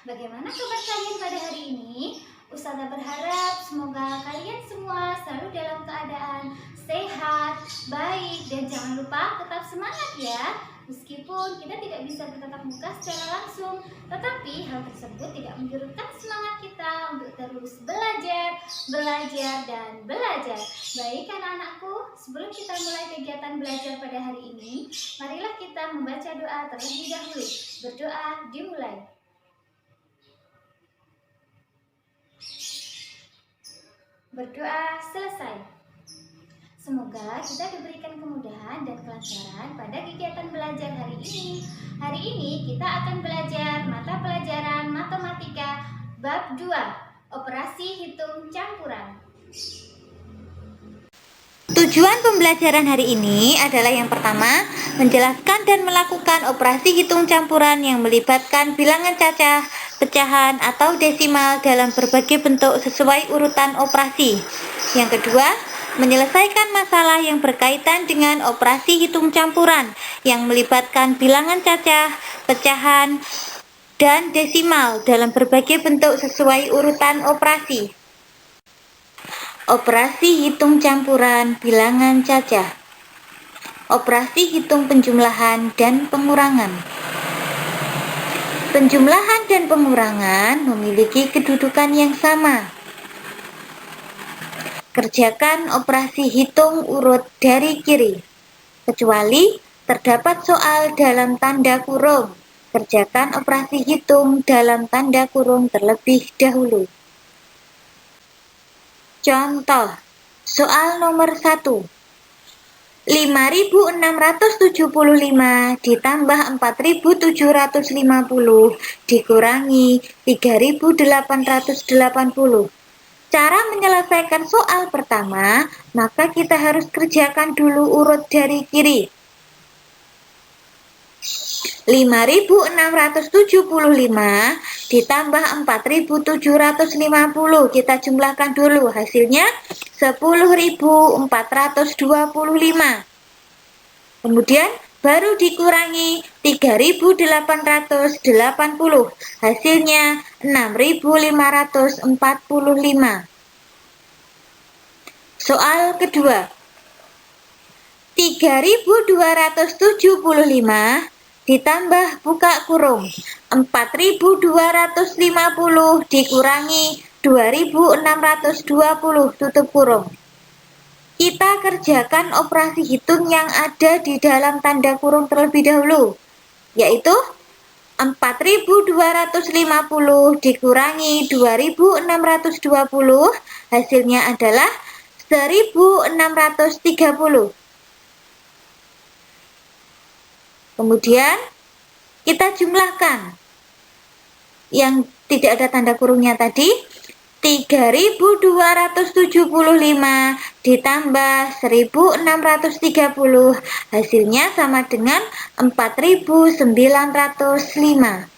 Bagaimana kabar kalian pada hari ini? Ustazah berharap semoga kalian semua selalu dalam keadaan sehat, baik, dan jangan lupa tetap semangat ya. Meskipun kita tidak bisa bertatap muka secara langsung, tetapi hal tersebut tidak menyurutkan semangat kita untuk terus belajar, dan belajar. Baik anak-anakku, sebelum kita mulai kegiatan belajar pada hari ini, marilah kita membaca doa terlebih dahulu. Berdoa dimulai. Berdoa selesai. Semoga kita diberikan kemudahan dan kelancaran pada kegiatan belajar hari ini. Hari ini kita akan belajar mata pelajaran matematika bab 2, operasi hitung campuran. Tujuan pembelajaran hari ini adalah yang pertama, menjelaskan dan melakukan operasi hitung campuran yang melibatkan bilangan cacah, pecahan, atau desimal dalam berbagai bentuk sesuai urutan operasi. Yang kedua, menyelesaikan masalah yang berkaitan dengan operasi hitung campuran yang melibatkan bilangan cacah, pecahan, dan desimal dalam berbagai bentuk sesuai urutan operasi. Operasi hitung campuran bilangan cacah. Operasi hitung penjumlahan dan pengurangan. Penjumlahan dan pengurangan memiliki kedudukan yang sama. Kerjakan operasi hitung urut dari kiri, kecuali terdapat soal dalam tanda kurung. Kerjakan operasi hitung dalam tanda kurung terlebih dahulu. Contoh, soal nomor 1. 5.675 ditambah 4.750 dikurangi 3.880. Cara menyelesaikan soal pertama, maka kita harus kerjakan dulu urut dari kiri. 5.675 ditambah 4.750, kita jumlahkan dulu, hasilnya 10.425. Kemudian baru dikurangi 3.880, hasilnya 6.545. Soal kedua, 3.275 ditambah buka kurung 4.250 dikurangi 2.620 tutup kurung. Kita kerjakan operasi hitung yang ada di dalam tanda kurung terlebih dahulu, yaitu 4.250 dikurangi 2.620, hasilnya adalah 1.630. Kemudian kita jumlahkan yang tidak ada tanda kurungnya tadi, 3.275 ditambah 1.630, hasilnya sama dengan 4.905.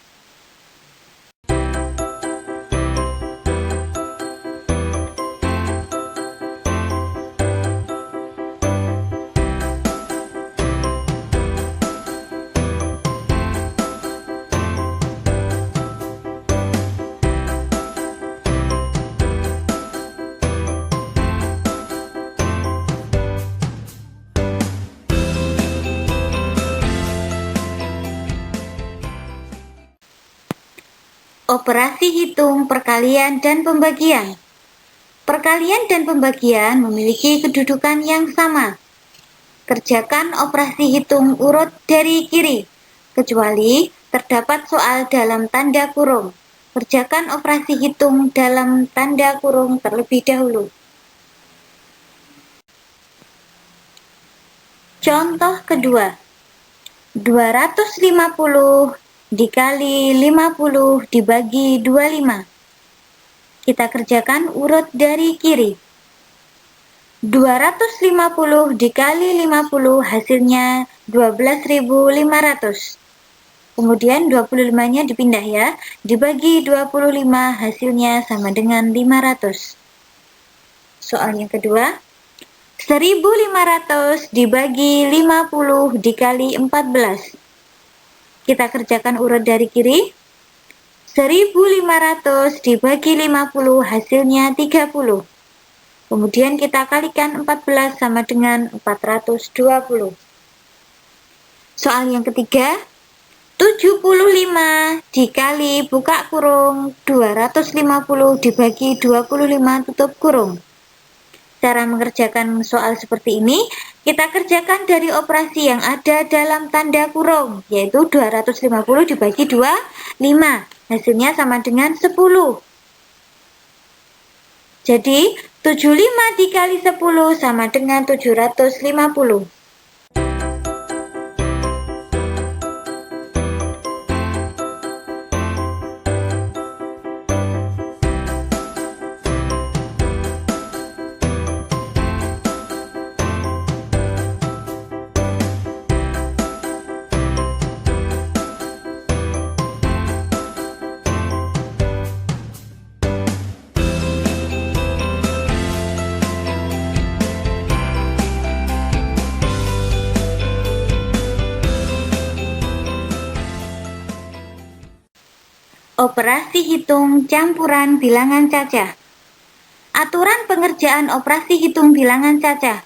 Operasi hitung perkalian dan pembagian. Perkalian dan pembagian memiliki kedudukan yang sama. Kerjakan operasi hitung urut dari kiri, kecuali terdapat soal dalam tanda kurung. Kerjakan operasi hitung dalam tanda kurung terlebih dahulu. Contoh kedua, 250 dikali 50 dibagi 25. Kita kerjakan urut dari kiri. 250 dikali 50 hasilnya 12.500. Kemudian 25-nya dipindah ya, dibagi 25 hasilnya sama dengan 500. Soal yang kedua, 1.500 dibagi 50 dikali 14. Kita kerjakan urut dari kiri. 1.500 dibagi 50 hasilnya 30. Kemudian kita kalikan 14 sama dengan 420. Soal yang ketiga, 75 dikali buka kurung 250 dibagi 25 tutup kurung. Cara mengerjakan soal seperti ini, kita kerjakan dari operasi yang ada dalam tanda kurung, yaitu 250 dibagi 25, hasilnya sama dengan 10. Jadi, 75 dikali 10 sama dengan 750. Operasi hitung campuran bilangan cacah. Aturan pengerjaan operasi hitung bilangan cacah.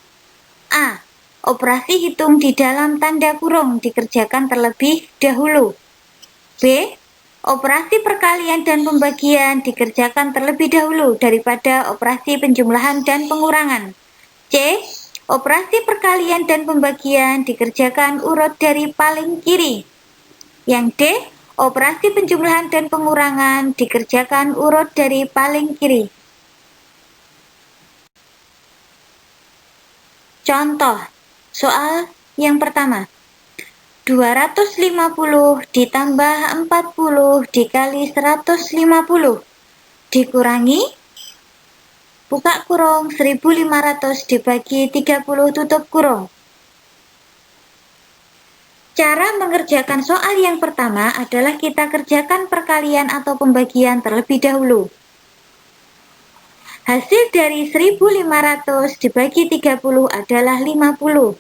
A. Operasi hitung di dalam tanda kurung dikerjakan terlebih dahulu. B. Operasi perkalian dan pembagian dikerjakan terlebih dahulu daripada operasi penjumlahan dan pengurangan. C. Operasi perkalian dan pembagian dikerjakan urut dari paling kiri. Yang D. Operasi penjumlahan dan pengurangan dikerjakan urut dari paling kiri. Contoh, soal yang pertama. 250 ditambah 40 dikali 150 dikurangi buka kurung 1.500 dibagi 30 tutup kurung. Cara mengerjakan soal yang pertama adalah kita kerjakan perkalian atau pembagian terlebih dahulu. Hasil dari 1.500 dibagi 30 adalah 50.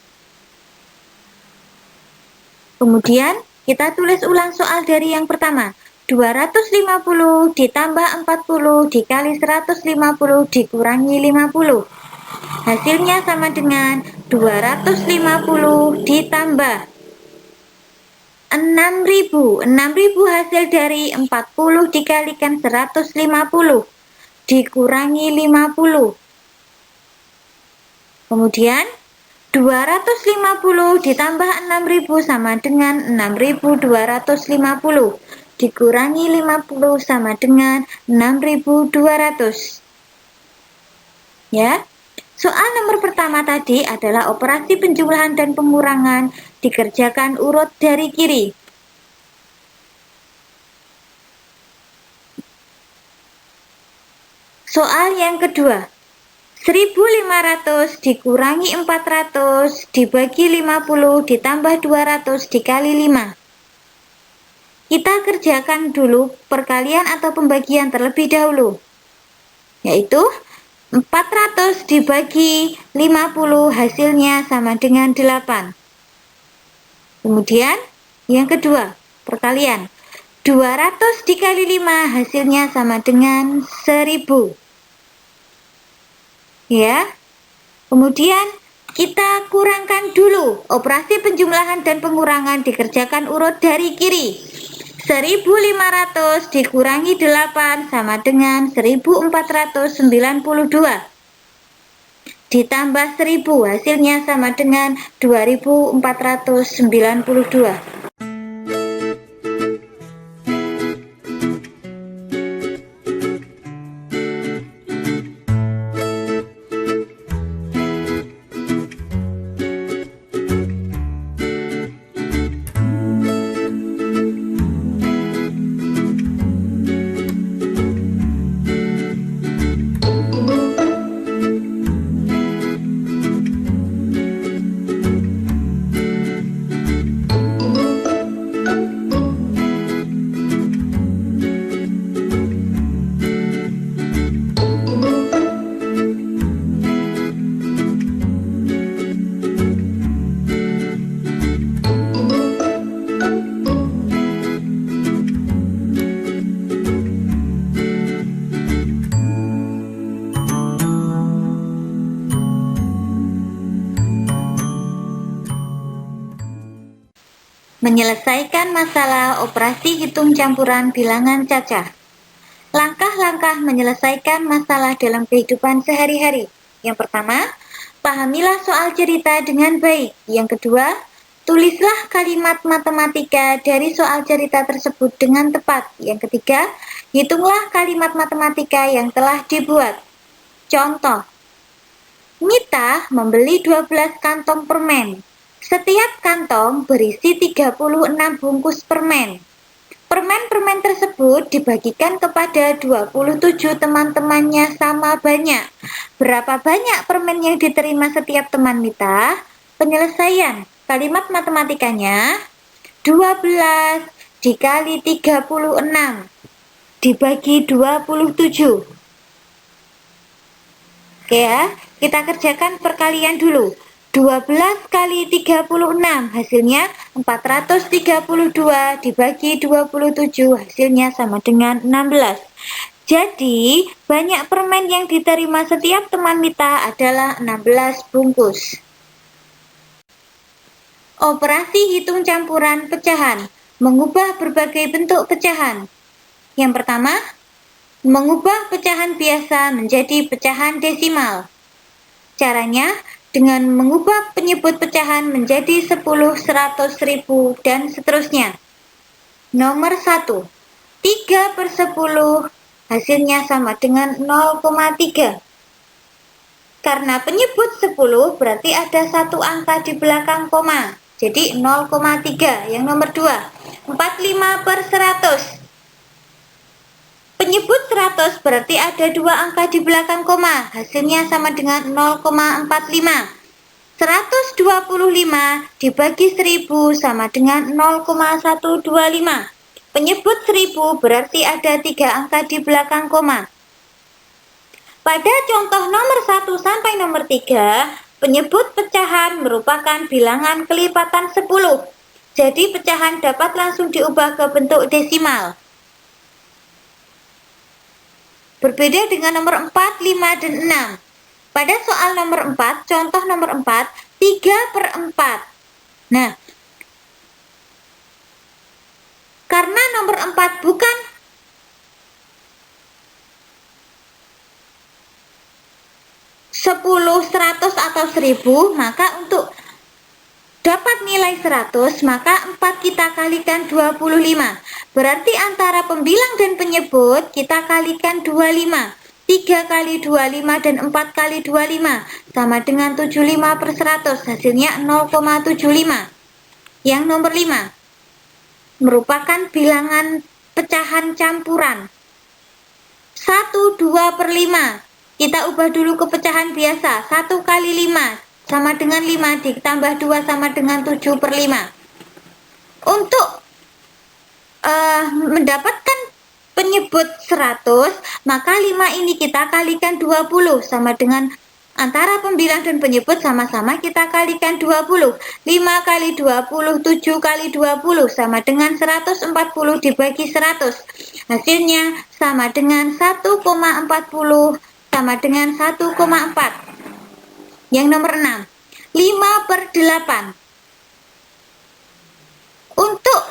Kemudian kita tulis ulang soal dari yang pertama. 250 ditambah 40 dikali 150 dikurangi 50. Hasilnya sama dengan 250 ditambah 6.000 hasil dari 40 dikalikan 150 dikurangi 50. Kemudian 250 ditambah 6.000 sama dengan 6.250 dikurangi 50 sama dengan 6.200. Ya. Soal nomor pertama tadi adalah operasi penjumlahan dan pengurangan dikerjakan urut dari kiri. Soal yang kedua. 1.500 dikurangi 400 dibagi 50 ditambah 200 dikali 5. Kita kerjakan dulu perkalian atau pembagian terlebih dahulu, yaitu 400 dibagi 50 hasilnya sama dengan 8. Kemudian yang kedua, perkalian. 200 dikali 5 hasilnya sama dengan 1.000. Ya. Kemudian kita kurangkan dulu. Operasi penjumlahan dan pengurangan dikerjakan urut dari kiri. 1.500 dikurangi 8 sama dengan 1.492. Ditambah 1.000 hasilnya sama dengan 2.492. Menyelesaikan masalah operasi hitung campuran bilangan cacah. Langkah-langkah menyelesaikan masalah dalam kehidupan sehari-hari. Yang pertama, pahamilah soal cerita dengan baik. Yang kedua, tulislah kalimat matematika dari soal cerita tersebut dengan tepat. Yang ketiga, hitunglah kalimat matematika yang telah dibuat. Contoh, Mita membeli 12 kantong permen. Setiap kantong berisi 36 bungkus permen. Permen-permen tersebut dibagikan kepada 27 teman-temannya sama banyak. Berapa banyak permen yang diterima setiap teman Mita? Penyelesaian kalimat matematikanya 12 dikali 36 dibagi 27. Oke ya, kita kerjakan perkalian dulu. 12 kali 36 hasilnya 432 dibagi 27 hasilnya sama dengan 16. Jadi banyak permen yang diterima setiap teman Mita adalah 16 bungkus. Operasi hitung campuran pecahan. Mengubah berbagai bentuk pecahan. Yang pertama, mengubah pecahan biasa menjadi pecahan desimal. Caranya dengan mengubah penyebut pecahan menjadi 10, 100, 1000, dan seterusnya. Nomor 1, 3/10 hasilnya sama dengan 0,3. Karena penyebut 10 berarti ada satu angka di belakang koma. Jadi 0,3. Yang nomor 2, 45/100. Penyebut 100 berarti ada dua angka di belakang koma. Hasilnya sama dengan 0,45. 125 dibagi 1000 sama dengan 0,125. Penyebut 1000 berarti ada tiga angka di belakang koma. Pada contoh nomor 1 sampai nomor 3, penyebut pecahan merupakan bilangan kelipatan 10. Jadi pecahan dapat langsung diubah ke bentuk desimal. Berbeda dengan nomor 4, 5, dan 6. Pada soal nomor 4, contoh nomor 4, 3/4. Nah, karena nomor 4 bukan sepuluh, 100, atau 1000, maka untuk dapat nilai 100, maka 4 kita kalikan 25. Berarti antara pembilang dan penyebut kita kalikan 25. 3 kali 25 dan 4 kali 25 sama dengan 75/100. Hasilnya 0,75. Yang nomor 5 merupakan bilangan pecahan campuran. 1, 2/5. Kita ubah dulu ke pecahan biasa. 1 kali 5 sama dengan 5 ditambah 2 sama dengan 7/5. Untuk mendapatkan penyebut 100, maka 5 ini kita kalikan 20 sama dengan antara pembilang dan penyebut sama-sama kita kalikan 20. 5 kali 20, 7 kali 20 sama dengan 140 dibagi 100. Hasilnya sama dengan 1,40 sama dengan 1,4. Yang nomor 6, 5/8. Untuk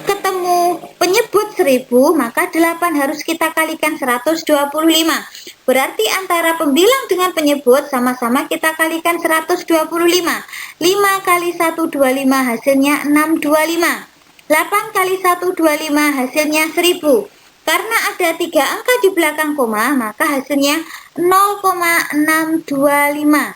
ketemu penyebut 1000, maka 8 harus kita kalikan 125. Berarti antara pembilang dengan penyebut sama-sama kita kalikan 125. 5 kali 125 hasilnya 625. 8 kali 125 hasilnya 1000. Karena ada 3 angka di belakang koma, maka hasilnya 0,625.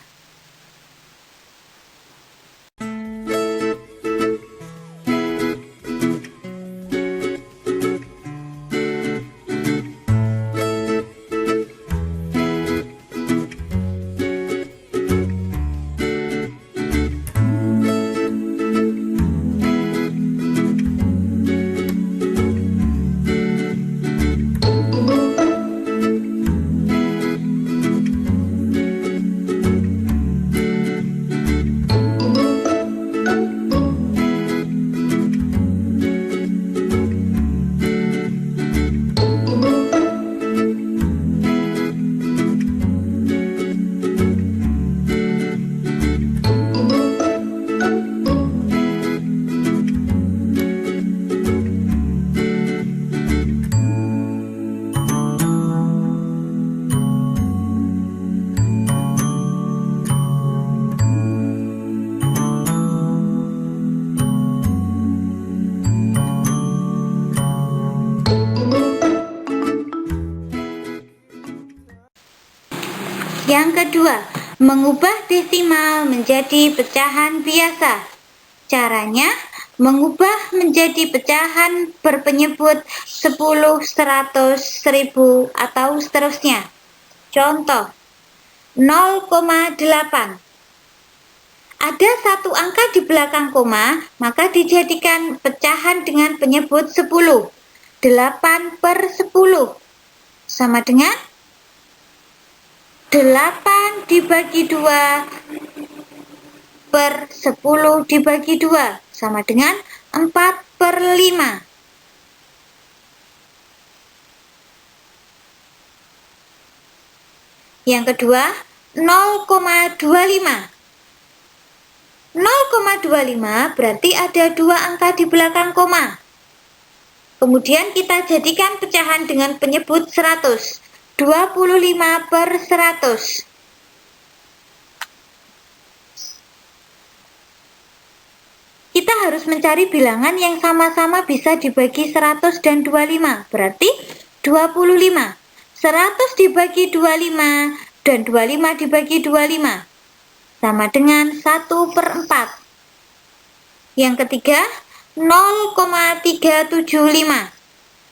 kedua, mengubah desimal menjadi pecahan biasa. Caranya, mengubah menjadi pecahan berpenyebut 10, 100, 1000, atau seterusnya. Contoh, 0,8. Ada satu angka di belakang koma, maka dijadikan pecahan dengan penyebut 10. 8 per 10 sama dengan 8 dibagi 2 per 10 dibagi 2 sama dengan 4 per 5. Yang kedua, 0,25. 0,25 berarti ada dua angka di belakang koma. Kemudian kita jadikan pecahan dengan penyebut 100. 25 per 100. Kita harus mencari bilangan yang sama-sama bisa dibagi 100 dan 25, berarti 25. 100 dibagi 25 dan 25 dibagi 25 sama dengan 1 per 4. Yang ketiga, 0,375.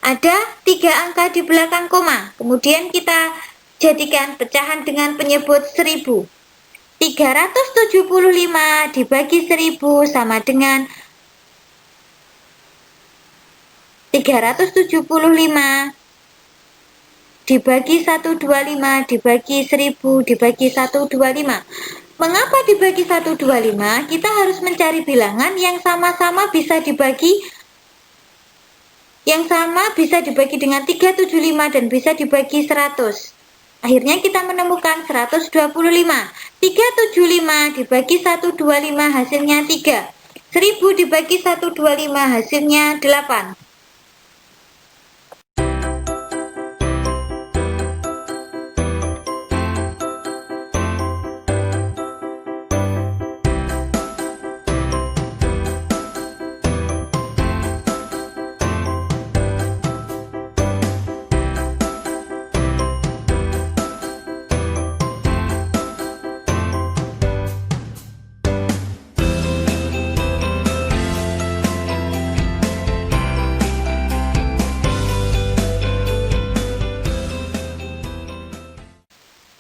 Ada 3 angka di belakang koma, kemudian kita jadikan pecahan dengan penyebut 1000. 375 dibagi 1000 sama dengan 375 dibagi 125 dibagi 1000 dibagi 125. Mengapa dibagi 125? Kita harus mencari bilangan yang sama-sama bisa dibagi dengan 375 dan bisa dibagi 100. Akhirnya kita menemukan 125. 375 dibagi 125 hasilnya 3. 1000 dibagi 125 hasilnya 8.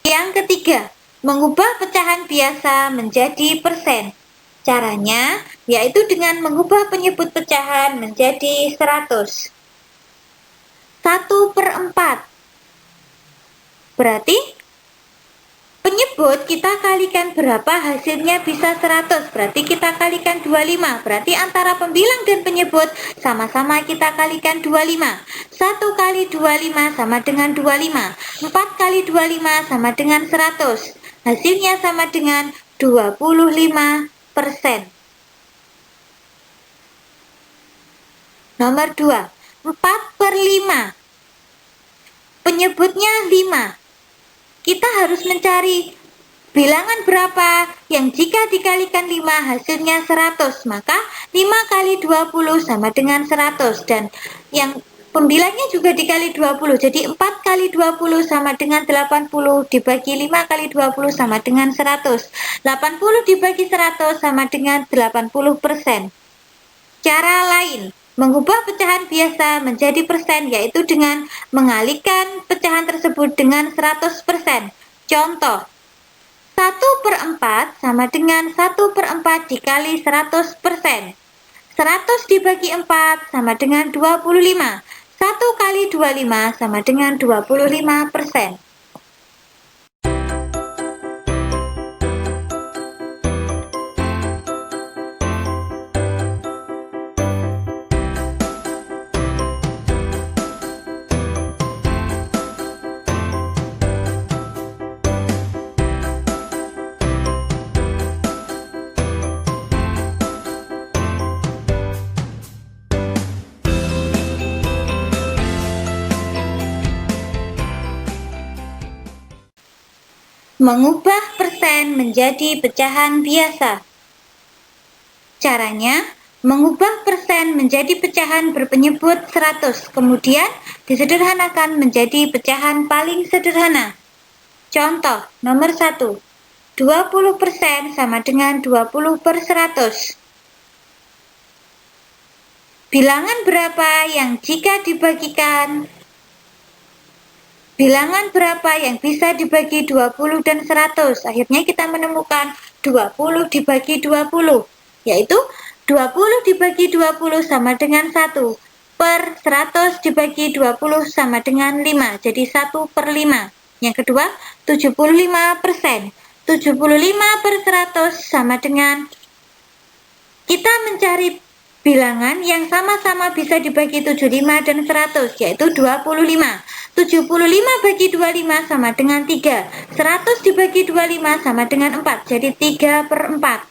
Yang ketiga, mengubah pecahan biasa menjadi persen. Caranya yaitu dengan mengubah penyebut pecahan menjadi 100. 1 per 4. Berarti penyebut kita kalikan berapa hasilnya bisa 100. Berarti kita kalikan 25. Berarti antara pembilang dan penyebut sama-sama kita kalikan 25. 1 kali 25 sama dengan 25. 4 kali 25 sama dengan 100. Hasilnya sama dengan 25%. Nomor 2. 4 per 5. Penyebutnya 5. Kita harus mencari bilangan berapa yang jika dikalikan 5 hasilnya 100. Maka 5 kali 20 sama dengan 100. Dan yang pembilangnya juga dikali 20. Jadi 4 kali 20 sama dengan 80 dibagi 5 kali 20 sama dengan 100. 80 dibagi 100 sama dengan 80%. Cara lain mengubah pecahan biasa menjadi persen yaitu dengan mengalihkan pecahan tersebut dengan 100%. Contoh, 1 per 4 sama dengan 1 per 4 dikali 100%. 100 dibagi 4 sama dengan 25. 1 kali 25 sama dengan 25%. Mengubah persen menjadi pecahan biasa. Caranya, mengubah persen menjadi pecahan berpenyebut 100, kemudian disederhanakan menjadi pecahan paling sederhana. Contoh nomor 1. 20% sama dengan 20/100. Bilangan berapa yang jika dibagikan? Bilangan berapa yang bisa dibagi 20 dan 100? Akhirnya kita menemukan 20 dibagi 20, yaitu 20 dibagi 20 sama dengan 1, per 100 dibagi 20 sama dengan 5, jadi 1/5. Yang kedua, 75%. 75/100 sama dengan, kita mencari bilangan yang sama-sama bisa dibagi 75 dan 100, yaitu 25. 75 bagi 25 sama dengan 3. 100 dibagi 25 sama dengan 4, jadi 3/4.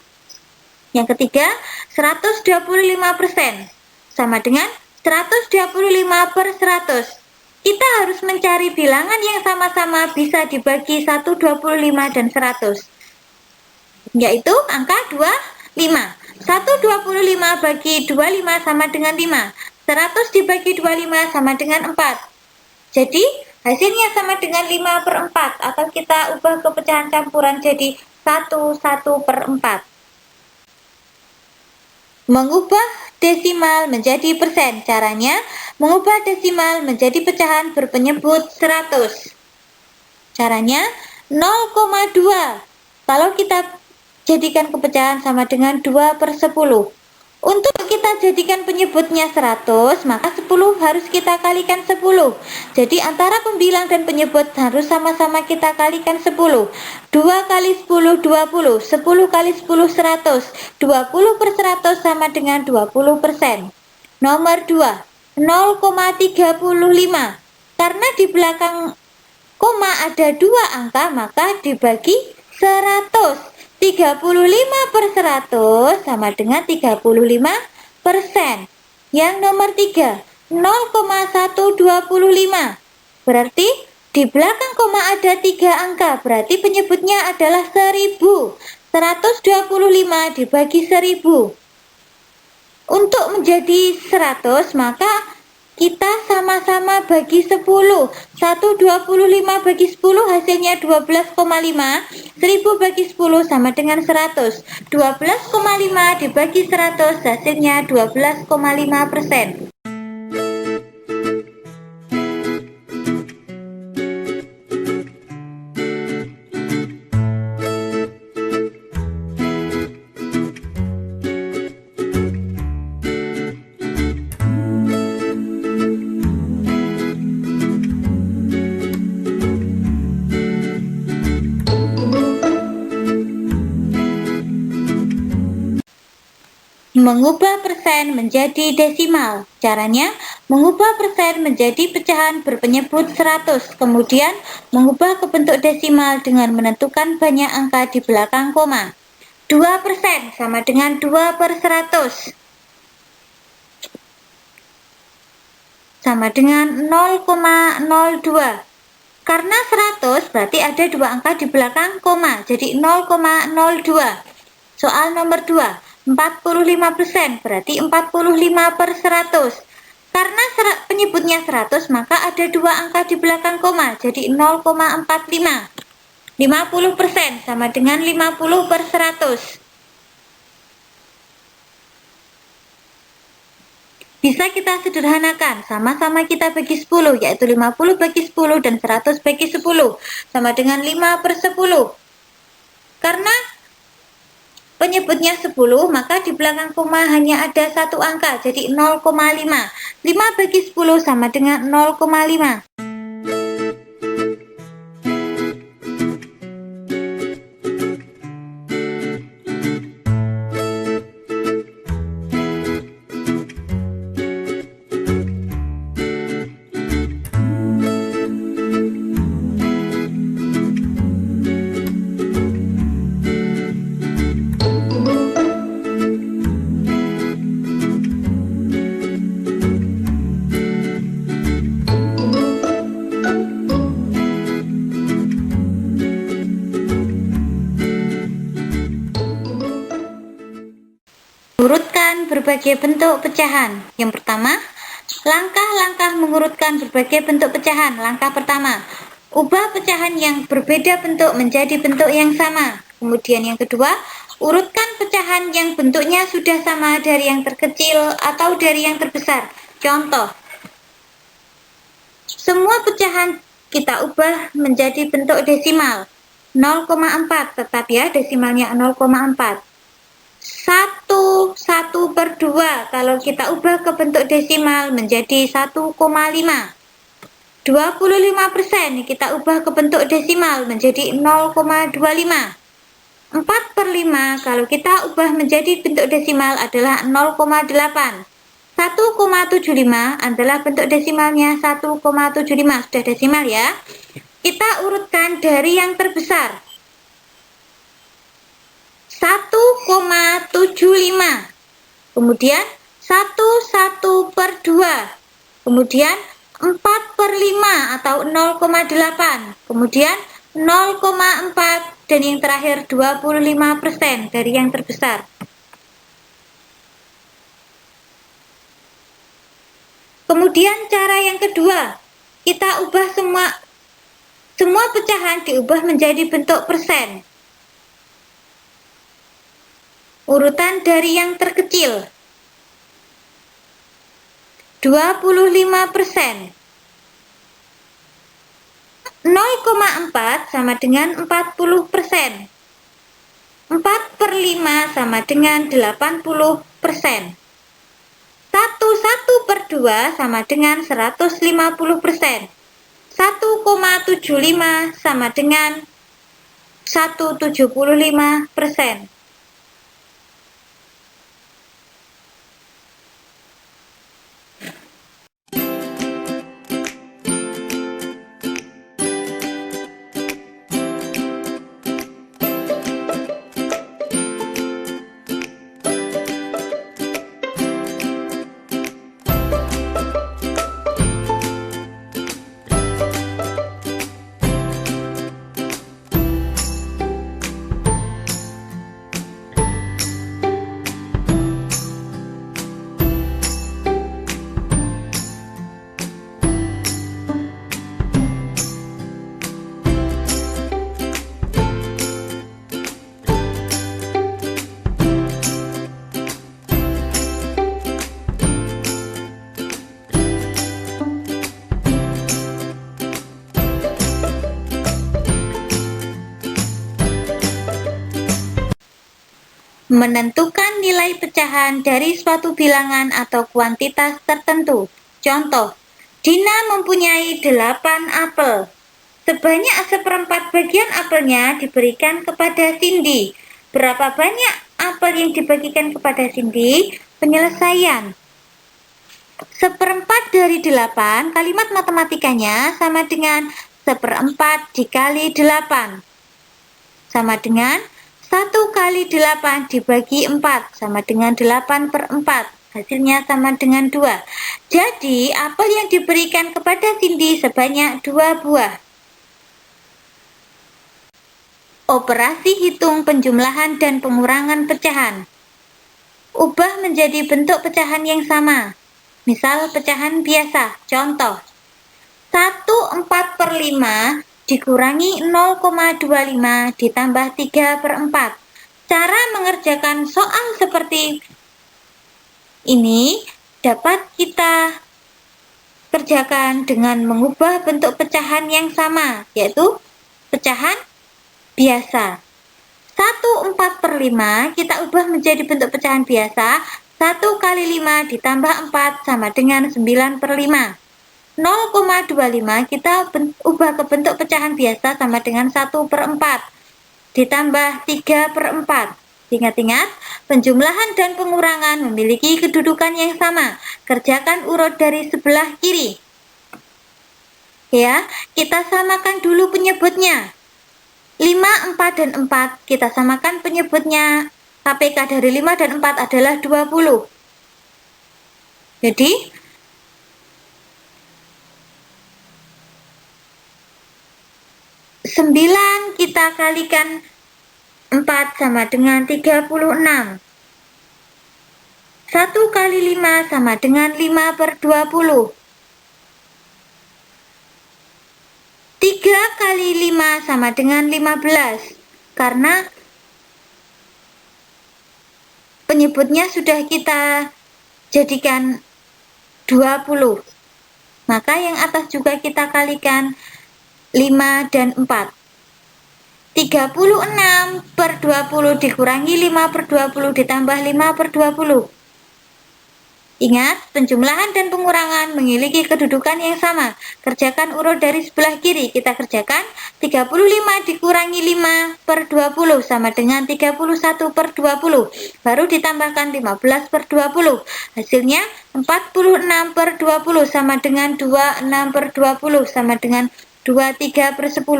Yang ketiga, 125% sama dengan 125/100. Kita harus mencari bilangan yang sama-sama bisa dibagi 125 dan 100, yaitu angka 25. 125 bagi 25 sama dengan 5. 100 dibagi 25 sama dengan 4. Jadi hasilnya sama dengan 5/4, atau kita ubah ke pecahan campuran jadi 1/4. Mengubah desimal menjadi persen. Caranya, mengubah desimal menjadi pecahan berpenyebut 100. Caranya 0,2. Kalau kita jadikan ke pecahan sama dengan 2/10. Untuk kita jadikan penyebutnya 100, maka 10 harus kita kalikan 10. Jadi antara pembilang dan penyebut harus sama-sama kita kalikan 10. 2 kali 10, 20. 10 kali 10, 100. 20/100 sama dengan 20%. Nomor 2, 0,35. Karena di belakang koma ada 2 angka, maka dibagi 100. 35/100 sama dengan 35%. Yang nomor 3, 0,125. Berarti di belakang koma ada 3 angka, berarti penyebutnya adalah 1000. 125 dibagi 1000. Untuk menjadi 100, maka kita sama-sama bagi 10. 125 bagi 10 hasilnya 12,5. 1000 bagi 10 sama dengan 100. 12,5 dibagi 100 hasilnya 12,5%. Mengubah persen menjadi desimal. Caranya, mengubah persen menjadi pecahan berpenyebut 100, kemudian mengubah ke bentuk desimal dengan menentukan banyak angka di belakang koma. 2% sama dengan 2/100. Sama dengan 0,02. Karena 100 berarti ada 2 angka di belakang koma, jadi 0,02. Soal nomor 2. 45% berarti 45/100. Karena penyebutnya 100, maka ada 2 angka di belakang koma, jadi 0,45. 50% sama dengan 50/100. Bisa kita sederhanakan, sama-sama kita bagi 10, yaitu 50 bagi 10 dan 100 bagi 10, sama dengan 5/10. Karena penyebutnya 10, maka di belakang koma hanya ada 1 angka, jadi 0,5. 5 bagi 10 sama dengan 0,5. Urutkan berbagai bentuk pecahan. Yang pertama, langkah-langkah mengurutkan berbagai bentuk pecahan. Langkah pertama, Ubah pecahan yang berbeda bentuk menjadi bentuk yang sama. Kemudian yang kedua, urutkan pecahan yang bentuknya sudah sama dari yang terkecil atau dari yang terbesar. Contoh, semua pecahan kita ubah menjadi bentuk desimal. 0,4, tetap ya desimalnya 0,4. 1/2 kalau kita ubah ke bentuk desimal menjadi 1,5. 25% kita ubah ke bentuk desimal menjadi 0,25. 4/5 kalau kita ubah menjadi bentuk desimal adalah 0,8. 1,75 adalah bentuk desimalnya 1,75. Sudah desimal ya. Kita urutkan dari yang terbesar. 1,75. Kemudian 1/2. Kemudian 4/5 atau 0,8. Kemudian 0,4 dan yang terakhir 25% dari yang terbesar. Kemudian cara yang kedua, kita ubah semua pecahan diubah menjadi bentuk persen. Urutan dari yang terkecil. 25%. 0,4 sama dengan 40%. 4/5 sama dengan 80%. 1/2 sama dengan 150%. 1,75 sama dengan 175%. Menentukan nilai pecahan dari suatu bilangan atau kuantitas tertentu. Contoh, Dina mempunyai 8 apel. Sebanyak 1/4 bagian apelnya diberikan kepada Cindy. Berapa banyak apel yang dibagikan kepada Cindy? Penyelesaian. 1/4 dari 8, kalimat matematikanya sama dengan 1/4 dikali 8. Sama dengan 1 kali 8 dibagi 4 sama dengan 8/4. Hasilnya sama dengan 2. Jadi, apel yang diberikan kepada Cindy sebanyak 2 buah. Operasi hitung penjumlahan dan pengurangan pecahan. Ubah menjadi bentuk pecahan yang sama. Misal pecahan biasa. Contoh, 1/4/5 dikurangi 0,25 ditambah 3/4. Cara mengerjakan soal seperti ini dapat kita kerjakan dengan mengubah bentuk pecahan yang sama, yaitu pecahan biasa. 1/4/5 kita ubah menjadi bentuk pecahan biasa. 1 kali 5 ditambah 4 sama dengan 9/5. 0,25 kita ubah ke bentuk pecahan biasa sama dengan 1/4 ditambah 3/4. Ingat-ingat, penjumlahan dan pengurangan memiliki kedudukan yang sama. Kerjakan urut dari sebelah kiri. Ya, kita samakan dulu penyebutnya. 5, 4, dan 4 kita samakan penyebutnya. KPK dari 5 dan 4 adalah 20. Jadi 9 kita kalikan 4 sama dengan 36. 1 kali 5 sama dengan 5/20. 3 kali 5 sama dengan 15. Karena penyebutnya sudah kita jadikan 20. Maka yang atas juga kita kalikan 5 dan 4. 36 per 20 dikurangi 5 per 20 ditambah 5 per 20. Ingat, penjumlahan dan pengurangan memiliki kedudukan yang sama. Kerjakan urut dari sebelah kiri. Kita kerjakan 35 dikurangi 5 per 20 sama dengan 31 per 20. Baru ditambahkan 15 per 20. Hasilnya 46 per 20 sama dengan 26 per 20 sama dengan 23 per 10.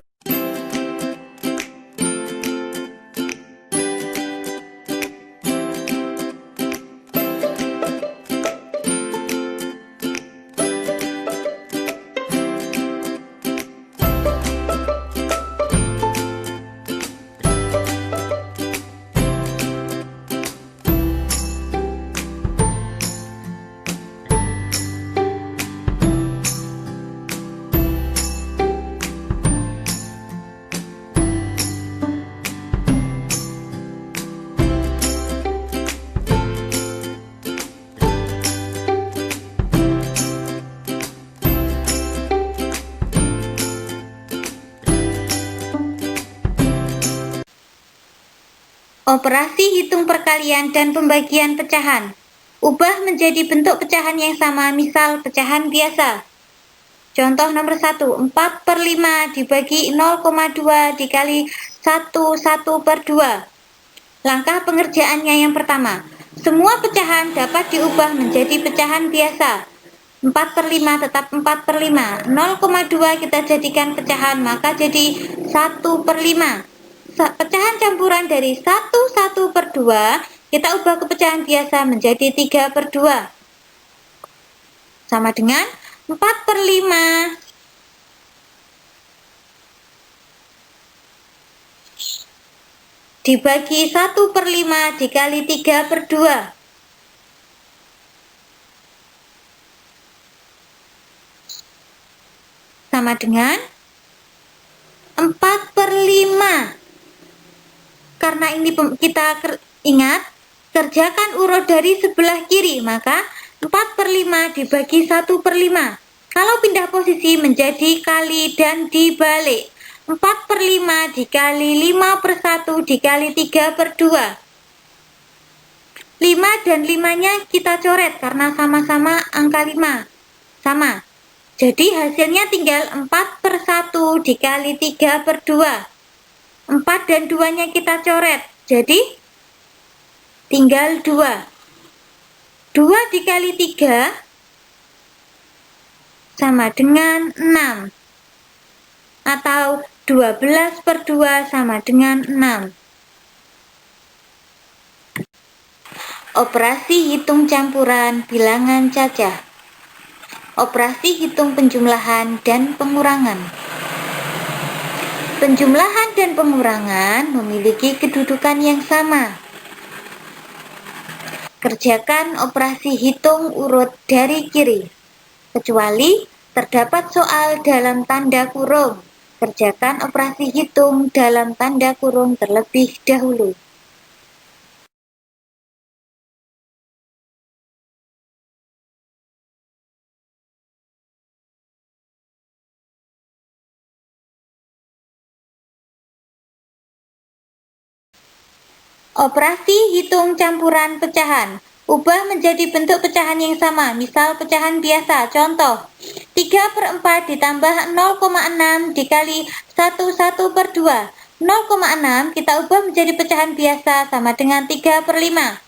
Operasi hitung perkalian dan pembagian pecahan. Ubah menjadi bentuk pecahan yang sama, misal pecahan biasa. Contoh nomor 1, 4 per 5 dibagi 0,2 dikali 1 per 2. Langkah pengerjaannya yang pertama, semua pecahan dapat diubah menjadi pecahan biasa. 4 per 5 tetap 4 per 5. 0,2 kita jadikan pecahan, maka jadi 1 per 5. Pecahan campuran dari 1 per 2 kita ubah ke pecahan biasa menjadi 3 per 2 sama dengan 4 per 5 dibagi 1 per 5 dikali 3 per 2 sama dengan 4 per 5. Karena ini kita ingat, kerjakan urut dari sebelah kiri, maka 4 per 5 dibagi 1 per 5. Kalau pindah posisi menjadi kali dan dibalik, 4 per 5 dikali 5 per 1 dikali 3 per 2. 5 dan 5-nya kita coret karena sama-sama angka 5. Sama. Jadi hasilnya tinggal 4 per 1 dikali 3 per 2. 4 dan 2-nya kita coret, jadi tinggal 2. 2 dikali 3 sama dengan 6. Atau 12 per 2 sama dengan 6. Operasi hitung campuran bilangan cacah. Operasi hitung penjumlahan dan pengurangan. Penjumlahan dan pengurangan memiliki kedudukan yang sama. Kerjakan operasi hitung urut dari kiri, kecuali terdapat soal dalam tanda kurung. Kerjakan operasi hitung dalam tanda kurung terlebih dahulu. Operasi hitung campuran pecahan. Ubah menjadi bentuk pecahan yang sama, misal pecahan biasa. Contoh, 3 per 4 ditambah 0,6 dikali 1 per 2. 0,6 kita ubah menjadi pecahan biasa sama dengan 3 per 5.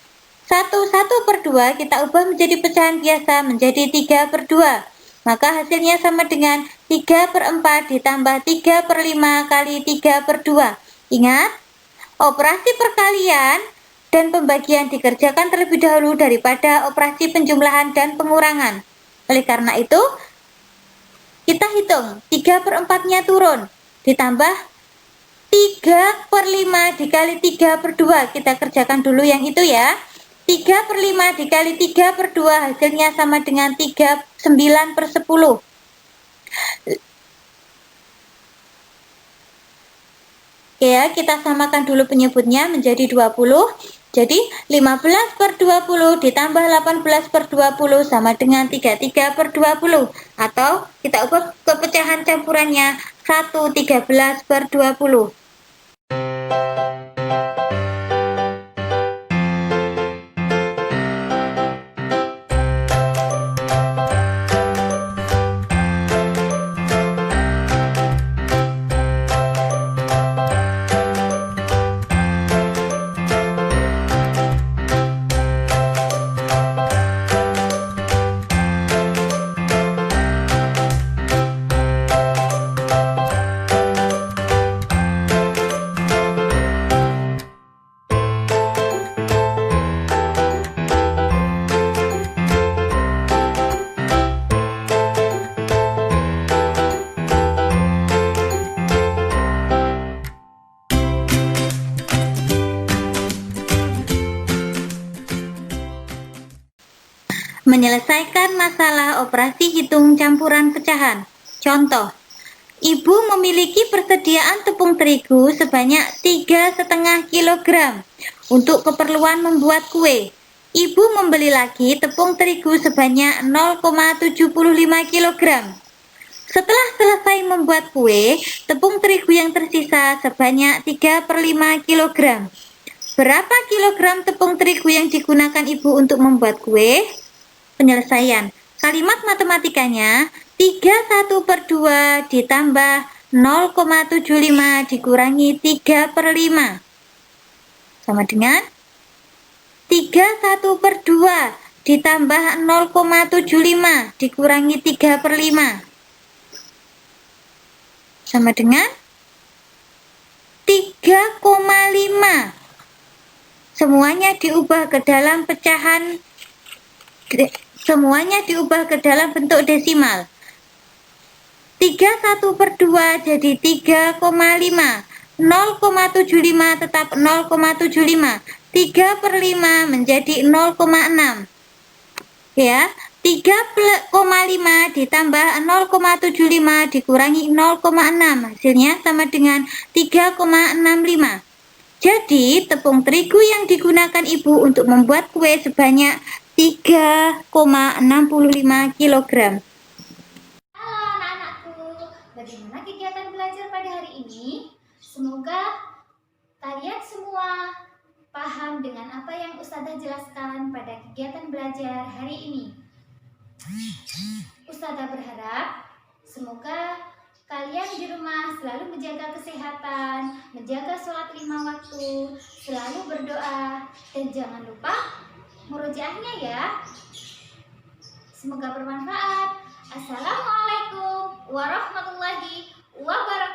1 per 2 kita ubah menjadi pecahan biasa menjadi 3 per 2. Maka hasilnya sama dengan 3 per 4 ditambah 3 per 5 kali 3 per 2. Ingat, operasi perkalian dan pembagian dikerjakan terlebih dahulu daripada operasi penjumlahan dan pengurangan. Oleh karena itu, kita hitung 3 per 4-nya turun, ditambah 3 per 5 dikali 3 per 2. Kita kerjakan dulu yang itu ya. 3 per 5 dikali 3 per 2 hasilnya sama dengan 9 per 10. Oke ya, kita samakan dulu penyebutnya menjadi 20. Jadi 15/20 ditambah 18/20 sama dengan 33/20. Atau kita ubah ke pecahan campurannya 1/13/20. Menyelesaikan masalah operasi hitung campuran pecahan. Contoh, Ibu memiliki persediaan tepung terigu sebanyak 3,5 kg untuk keperluan membuat kue. Ibu membeli lagi tepung terigu sebanyak 0,75 kg. Setelah selesai membuat kue, tepung terigu yang tersisa sebanyak 3/5 kg. Berapa kilogram tepung terigu yang digunakan Ibu untuk membuat kue? Penyelesaian. Kalimat matematikanya 31/2 ditambah 0,75 dikurangi 3/5 sama dengan 31/2 ditambah 0,75 dikurangi 3/5 sama dengan 3,5. Semuanya diubah ke dalam bentuk desimal. 31/2 jadi 3,5. 0,75 tetap 0,75. 3/5 menjadi 0,6. Ya, 3,5 ditambah 0,75 dikurangi 0,6. Hasilnya sama dengan 3,65. Jadi, tepung terigu yang digunakan Ibu untuk membuat kue sebanyak 3,65 kg. Halo anak-anakku, bagaimana kegiatan belajar pada hari ini? Semoga kalian semua paham dengan apa yang Ustazah jelaskan pada kegiatan belajar hari ini. Ustazah berharap semoga kalian di rumah selalu menjaga kesehatan, menjaga sholat 5 waktu, selalu berdoa, dan jangan lupa murojaahnya ya. Semoga bermanfaat. Assalamualaikum warahmatullahi wabarakatuh.